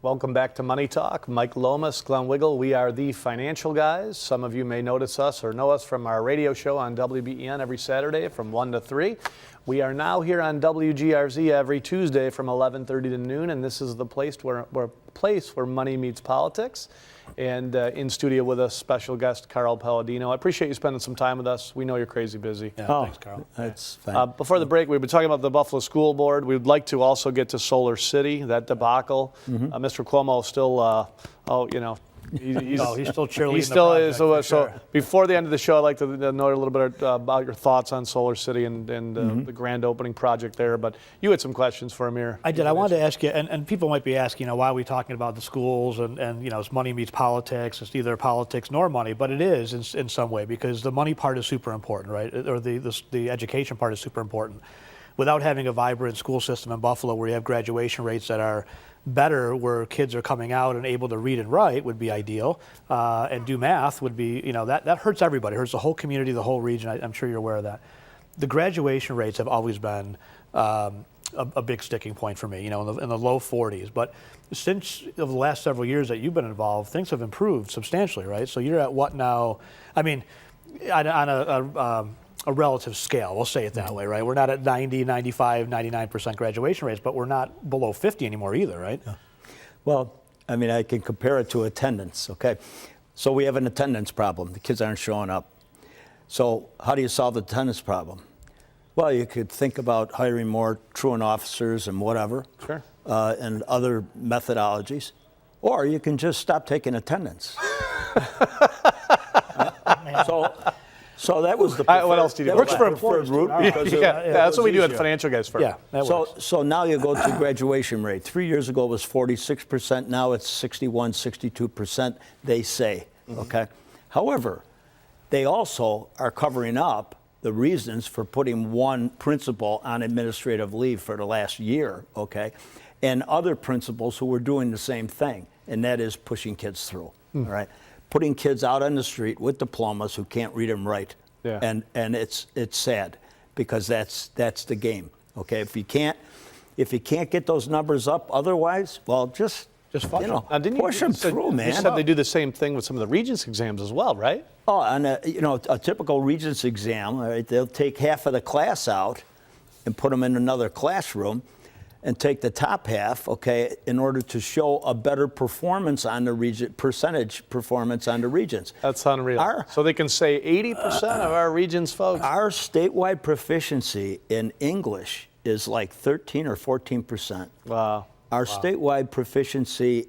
Welcome back to Money Talk. Mike Lomas, Glenn Wiggle. We are the financial guys. Some of you may notice us or know us from our radio show on WBEN every Saturday from 1 to 3. We are now here on WGRZ every Tuesday from 11:30 to noon, and this is the place where money meets politics. And in studio with us, special guest Carl Paladino. I appreciate you spending some time with us. We know you're crazy busy. Yeah, thanks, Carl. That's fine. Before the break, we've been talking about the Buffalo School Board. We'd like to also get to Solar City, that debacle. Mr. Cuomo still, he's still cheerleading. He still the is. project, So before the end of the show, I'd like to know a little bit about your thoughts on Solar City and the grand opening project there. But you had some questions for Amir. I did. I wanted to ask you, and people might be asking, why are we talking about the schools and it's money meets politics. It's neither politics nor money, but it is in some way, because the money part is super important, right? Or the education part is super important. Without having a vibrant school system in Buffalo where you have graduation rates that are better, where kids are coming out and able to read and write would be ideal, and do math would be, that hurts everybody. It hurts the whole community, the whole region. I'm sure you're aware of that. The graduation rates have always been a big sticking point for me, in the low 40s. But since over the last several years that you've been involved, things have improved substantially, right? So you're at what now? I mean, on a relative scale, we'll say it that way, right? We're not at 90, 95, 99% graduation rates, but we're not below 50 anymore either, right? Yeah. Well, I mean, I can compare it to attendance, okay? So we have an attendance problem. The kids aren't showing up. So how do you solve the attendance problem? Well, you could think about hiring more truant officers and whatever, Sure. And other methodologies, or you can just stop taking attendance. So that was the what else do you do? Works for employers route. That's what we do at Financial Guys first. Yeah, that works. So now you go to graduation rate. 3 years ago it was 46%. Now it's 61, 62%, they say, okay? However, they also are covering up the reasons for putting one principal on administrative leave for the last year, okay? And other principals who were doing the same thing, and that is pushing kids through, all right? Putting kids out on the street with diplomas who can't read and write. Yeah. And it's sad, because that's the game. Okay, if you can't get those numbers up otherwise, well, just push them through, man. You said they do the same thing with some of the Regents exams as well, right? Oh, and a typical Regents exam, all right, they'll take half of the class out and put them in another classroom and take the top half, okay, in order to show a better performance on the percentage performance on the Regents. That's unreal. So they can say 80% of our Regents folks. Our statewide proficiency in English is like 13 or 14%. Wow. Our statewide proficiency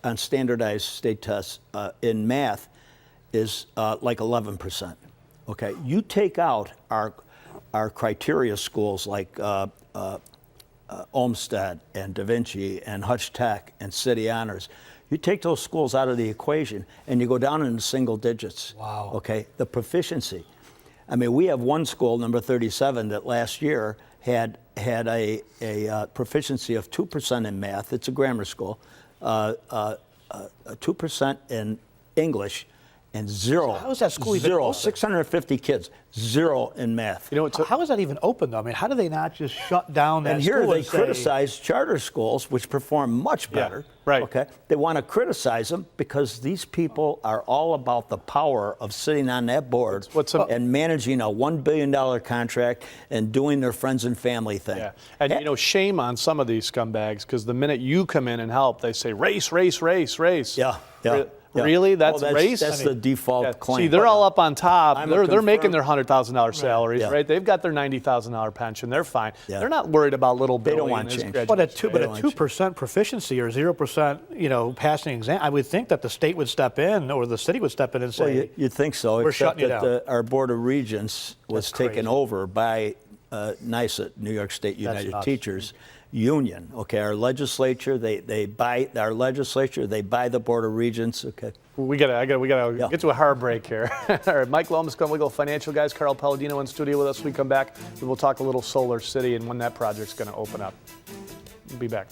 on standardized state tests in math is like 11%. Okay, you take out our criteria schools like Olmsted and Da Vinci and Hutch Tech and City Honors. You take those schools out of the equation and you go down into single digits. Wow. Okay, the proficiency. I mean, we have one school, number 37, that last year had a proficiency of 2% in math. It's a grammar school. 2% in English, and zero. So how is that school even zero? open? 650 kids, zero in math. How is that even open, though? I mean, how do they not just shut down that and here school they criticize charter schools, which perform much better. Yeah, right. Okay, they want to criticize them because these people are all about the power of sitting on that board and managing a $1 billion contract and doing their friends and family thing. Yeah, and shame on some of these scumbags, because the minute you come in and help, they say race, race, race, race. Yeah, yeah. Yeah. Really? That's race? That's the default claim. See, they're all up on top. They're making their $100,000 salaries, Yeah. right? They've got their $90,000 pension. They're fine. Yeah. They're not worried about little Billy. They don't want and his change. graduation. But a 2% proficiency or 0%, passing exam, I would think that the state would step in or the city would step in and say, well, you'd think so, we're except shutting you that our Board of Regents was taken crazy. over by NYSUT, New York State United Teachers Union. Okay, our legislature, they buy the Board of Regents. Okay. We gotta get to a hard break here. All right, Mike Lomas, Glenn Wiggle, Financial Guys. Carl Paladino in studio with us. When we come back, we'll talk a little Solar City and when that project's going to open up. We'll be back.